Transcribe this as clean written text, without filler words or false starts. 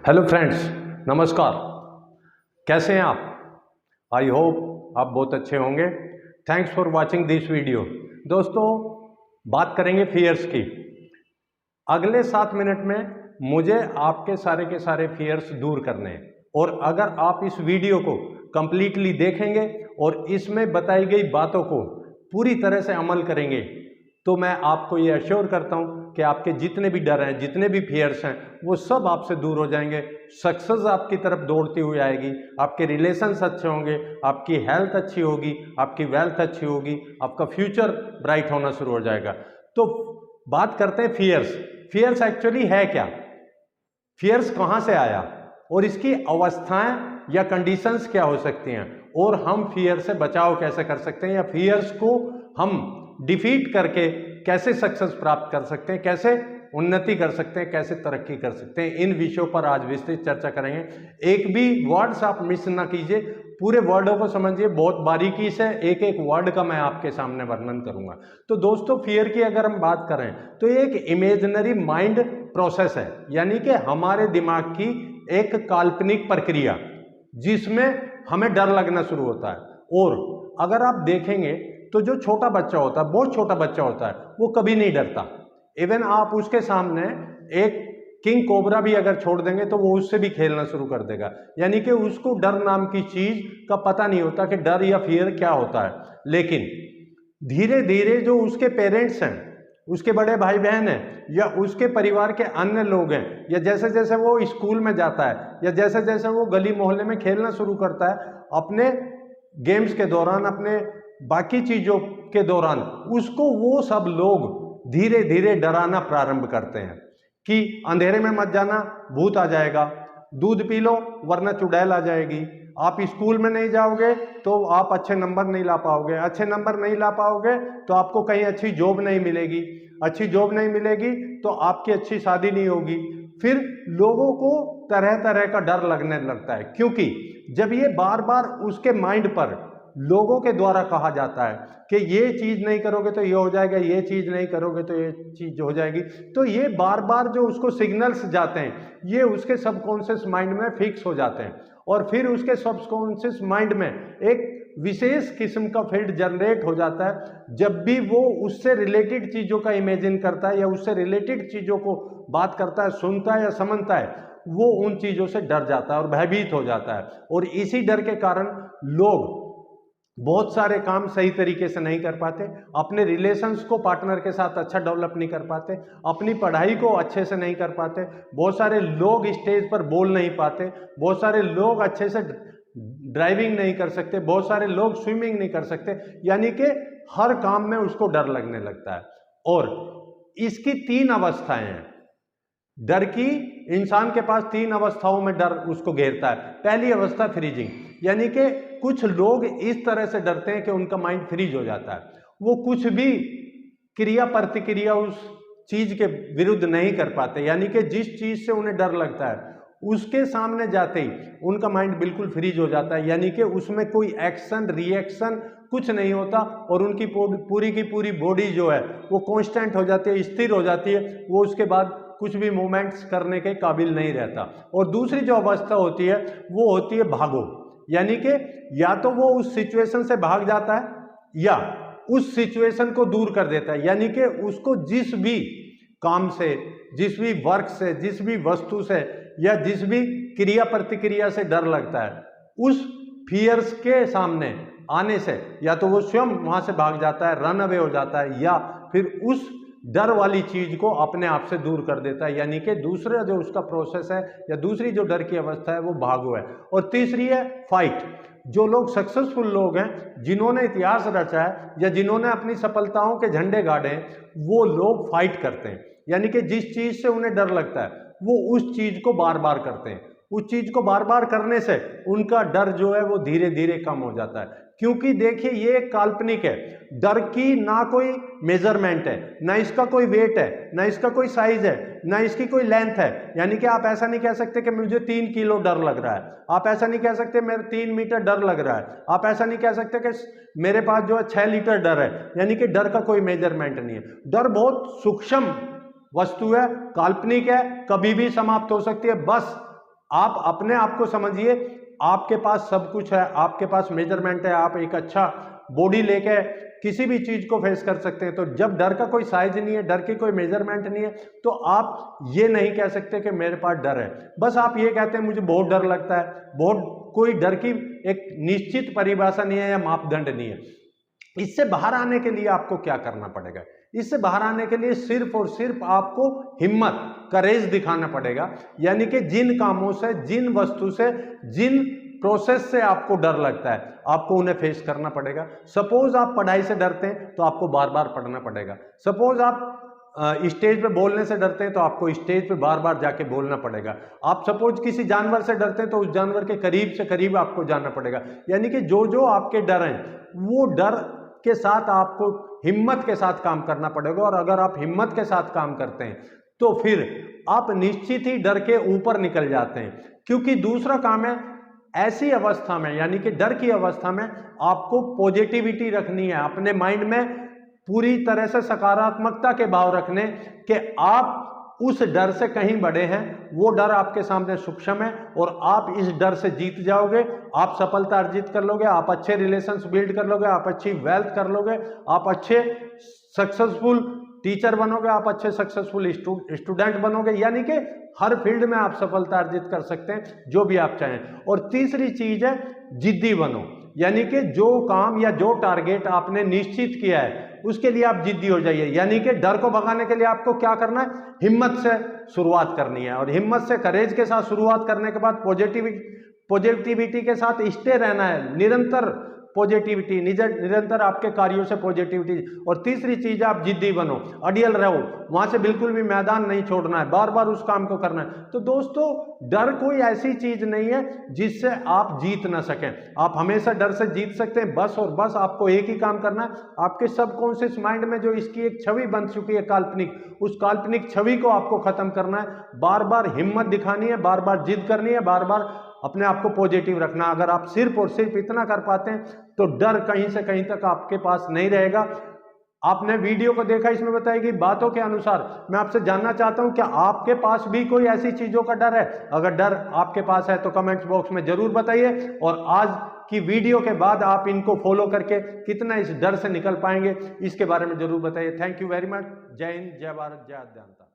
Hello friends, नमस्कार। कैसे हैं आप? आई होप आप बहुत अच्छे होंगे। Thanks for watching this video. दोस्तों, बात करेंगे फियर्स की। अगले 7 मिनट में मुझे आपके सारे के सारे फियर्स दूर करने हैं, और अगर आप इस वीडियो को कंप्लीटली देखेंगे और इसमें बताई गई बातों को पूरी तरह से अमल करेंगे तो मैं आपको ये अश्योर करता हूँ कि आपके जितने भी डर हैं, जितने भी फियर्स हैं, वो सब आपसे दूर हो जाएंगे। सक्सेस आपकी तरफ दौड़ती हुई आएगी, आपके रिलेशंस अच्छे होंगे, आपकी हेल्थ अच्छी होगी, आपकी वेल्थ अच्छी होगी, आपका फ्यूचर ब्राइट होना शुरू हो जाएगा। तो बात करते हैं फियर्स। फियर्स एक्चुअली है क्या? फियर्स कहाँ से आया और इसकी अवस्थाएं या कंडीशंस क्या हो सकती हैं, और हम फियर से बचाव कैसे कर सकते हैं, या फियर्स को हम डिफीट करके कैसे सक्सेस प्राप्त कर सकते हैं, कैसे उन्नति कर सकते हैं, कैसे तरक्की कर सकते हैं। इन विषयों पर आज विस्तृत चर्चा करेंगे। एक भी वर्ड्स आप मिस ना कीजिए, पूरे वर्डों को समझिए, बहुत बारीकी से एक एक वर्ड का मैं आपके सामने वर्णन करूंगा। तो दोस्तों, फियर की अगर हम बात करें तो ये एक इमेजिनरी माइंड प्रोसेस है, यानी कि हमारे दिमाग की एक काल्पनिक प्रक्रिया जिसमें हमें डर लगना शुरू होता है। और अगर आप देखेंगे तो जो छोटा बच्चा होता है, बहुत छोटा बच्चा होता है, वो कभी नहीं डरता। इवन आप उसके सामने एक किंग कोबरा भी अगर छोड़ देंगे तो वो उससे भी खेलना शुरू कर देगा, यानी कि उसको डर नाम की चीज का पता नहीं होता कि डर या फियर क्या होता है। लेकिन धीरे धीरे जो उसके पेरेंट्स हैं, उसके बड़े भाई बहन हैं, या उसके परिवार के अन्य लोग हैं, या जैसे जैसे वो स्कूल में जाता है, या जैसे जैसे वो गली मोहल्ले में खेलना शुरू करता है, अपने गेम्स के दौरान, अपने बाकी चीजों के दौरान, उसको वो सब लोग धीरे धीरे डराना प्रारंभ करते हैं कि अंधेरे में मत जाना, भूत आ जाएगा, दूध पी लो वरना चुड़ैल आ जाएगी, आप स्कूल में नहीं जाओगे तो आप अच्छे नंबर नहीं ला पाओगे, अच्छे नंबर नहीं ला पाओगे तो आपको कहीं अच्छी जॉब नहीं मिलेगी, अच्छी जॉब नहीं मिलेगी तो आपकी अच्छी शादी नहीं होगी। फिर लोगों को तरह तरह का डर लगने लगता है, क्योंकि जब ये बार बार उसके माइंड पर लोगों के द्वारा कहा जाता है कि ये चीज नहीं करोगे तो ये हो जाएगा, ये चीज नहीं करोगे तो ये चीज हो जाएगी, तो ये बार बार जो उसको सिग्नल्स जाते हैं, ये उसके सबकॉन्शियस माइंड में फिक्स हो जाते हैं, और फिर उसके सबकॉन्शियस माइंड में एक विशेष किस्म का फील्ड जनरेट हो जाता है। जब भी वो उससे रिलेटेड चीजों का इमेजिन करता है, या उससे रिलेटेड चीजों को बात करता है, सुनता है या समझता है, वो उन चीजों से डर जाता है और भयभीत हो जाता है। और इसी डर के कारण लोग बहुत सारे काम सही तरीके से नहीं कर पाते, अपने रिलेशंस को पार्टनर के साथ अच्छा डेवलप नहीं कर पाते, अपनी पढ़ाई को अच्छे से नहीं कर पाते, बहुत सारे लोग स्टेज पर बोल नहीं पाते, बहुत सारे लोग अच्छे से ड्राइविंग नहीं कर सकते, बहुत सारे लोग स्विमिंग नहीं कर सकते, यानी कि हर काम में उसको डर लगने लगता है। और इसकी 3 अवस्थाएं हैं डर की। इंसान के पास 3 अवस्थाओं में डर उसको घेरता है। पहली अवस्था फ्रीजिंग, यानी कि कुछ लोग इस तरह से डरते हैं कि उनका माइंड फ्रीज हो जाता है, वो कुछ भी क्रिया प्रतिक्रिया उस चीज के विरुद्ध नहीं कर पाते, यानी कि जिस चीज से उन्हें डर लगता है उसके सामने जाते ही उनका माइंड बिल्कुल फ्रीज हो जाता है, यानी कि उसमें कोई एक्शन रिएक्शन कुछ नहीं होता, और उनकी पूरी की पूरी बॉडी जो है वो कांस्टेंट हो जाती है, स्थिर हो जाती है, वो उसके बाद कुछ भी मूवमेंट्स करने के काबिल नहीं रहता। और दूसरी जो अवस्था होती है वो होती है भागो, यानी कि या तो वो उस सिचुएशन से भाग जाता है या उस सिचुएशन को दूर कर देता है, यानी कि उसको जिस भी काम से, जिस भी वर्क से, जिस भी वस्तु से, या जिस भी क्रिया प्रतिक्रिया से डर लगता है, उस फियर्स के सामने आने से या तो वो स्वयं वहां से भाग जाता है, रन अवे हो जाता है, या फिर उस डर वाली चीज को अपने आप से दूर कर देता है, यानी कि दूसरा जो उसका प्रोसेस है या दूसरी जो डर की अवस्था है वो भागो है। और तीसरी है फाइट। जो लोग सक्सेसफुल लोग हैं, जिन्होंने इतिहास रचा है या जिन्होंने अपनी सफलताओं के झंडे गाड़े हैं, वो लोग फाइट करते हैं, यानी कि जिस चीज से उन्हें डर लगता है वो उस चीज को बार बार करते हैं। उस चीज को बार बार करने से उनका डर जो है वो धीरे धीरे कम हो जाता है, क्योंकि देखिए ये एक काल्पनिक है। डर की ना कोई मेजरमेंट है, ना इसका कोई वेट है, ना इसका कोई साइज है, ना इसकी कोई लेंथ है, यानी कि आप ऐसा नहीं कह सकते कि मुझे 3 किलो डर लग रहा है, आप ऐसा नहीं कह सकते मेरे 3 मीटर डर लग रहा है, आप ऐसा नहीं कह सकते कि मेरे पास जो है 6 लीटर डर है, यानी कि डर का कोई मेजरमेंट नहीं है। डर बहुत सूक्ष्म वस्तु है, काल्पनिक है, कभी भी समाप्त हो सकती है, बस आप अपने आप को समझिए, आपके पास सब कुछ है, आपके पास मेजरमेंट है, आप एक अच्छा बॉडी लेके किसी भी चीज को फेस कर सकते हैं। तो जब डर का कोई साइज नहीं है, डर की कोई मेजरमेंट नहीं है, तो आप ये नहीं कह सकते कि मेरे पास डर है। बस आप ये कहते हैं मुझे बहुत डर लगता है। बहुत कोई डर की एक निश्चित परिभाषा नहीं है या मापदंड नहीं है। इससे बाहर आने के लिए आपको क्या करना पड़ेगा? इससे बाहर आने के लिए सिर्फ और सिर्फ आपको हिम्मत, करेज दिखाना पड़ेगा। यानी कि जिन कामों से, जिन वस्तु से, जिन प्रोसेस से आपको डर लगता है, आपको उन्हें फेस करना पड़ेगा। सपोज आप पढ़ाई से डरते हैं तो आपको बार बार पढ़ना पड़ेगा। सपोज आप स्टेज पे बोलने से डरते हैं तो आपको स्टेज पे बार बार जाके बोलना पड़ेगा। आप सपोज किसी जानवर से डरते हैं तो उस जानवर के करीब से करीब आपको जाना पड़ेगा। यानी कि जो जो आपके डर हैं, वो डर के साथ आपको हिम्मत के साथ काम करना पड़ेगा। और अगर आप हिम्मत के साथ काम करते हैं तो फिर आप निश्चित ही डर के ऊपर निकल जाते हैं। क्योंकि दूसरा काम है, ऐसी अवस्था में यानी कि डर की अवस्था में आपको पॉजिटिविटी रखनी है, अपने माइंड में पूरी तरह से सकारात्मकता के भाव रखने कि आप उस डर से कहीं बड़े हैं। वो डर आपके सामने सूक्ष्म है और आप इस डर से जीत जाओगे, आप सफलता अर्जित कर लोगे, आप अच्छे रिलेशंस बिल्ड कर लोगे, आप अच्छी वेल्थ कर लोगे, आप अच्छे सक्सेसफुल टीचर बनोगे, आप अच्छे सक्सेसफुल स्टूडेंट बनोगे। यानी कि हर फील्ड में आप सफलता अर्जित कर सकते हैं, जो भी आप चाहें। और तीसरी चीज है, जिद्दी बनो। यानी कि जो काम या जो टारगेट आपने निश्चित किया है उसके लिए आप जिद्दी हो जाइए। यानी कि डर को भगाने के लिए आपको क्या करना है? हिम्मत से शुरुआत करनी है। और हिम्मत से, करेज के साथ शुरुआत करने के बाद पॉजिटिविटी के साथ स्टे रहना है, निरंतर पॉजिटिविटी, निरंतर आपके कार्यों से पॉजिटिविटी। और तीसरी चीज, आप जिद्दी बनो, अडियल रहो, वहां से बिल्कुल भी मैदान नहीं छोड़ना है, बार बार उस काम को करना है। तो दोस्तों, डर कोई ऐसी चीज नहीं है जिससे आप जीत ना सकें। आप हमेशा डर से जीत सकते हैं। बस और बस आपको एक ही काम करना है, आपके सबकॉन्शियस माइंड में जो इसकी एक छवि बन चुकी है काल्पनिक, उस काल्पनिक छवि को आपको खत्म करना है। बार बार हिम्मत दिखानी है, बार बार जिद करनी है, बार बार अपने आप को पॉजिटिव रखना। अगर आप सिर्फ और सिर्फ इतना कर पाते हैं तो डर कहीं से कहीं तक आपके पास नहीं रहेगा। आपने वीडियो को देखा, इसमें बताई गई बातों के अनुसार मैं आपसे जानना चाहता हूं, क्या आपके पास भी कोई ऐसी चीजों का डर है? अगर डर आपके पास है तो कमेंट्स बॉक्स में जरूर बताइए। और आज की वीडियो के बाद आप इनको फॉलो करके कितना इस डर से निकल पाएंगे, इसके बारे में जरूर बताइए। Thank you very much. जय हिंद, जय भारत, जय अध्ययनता।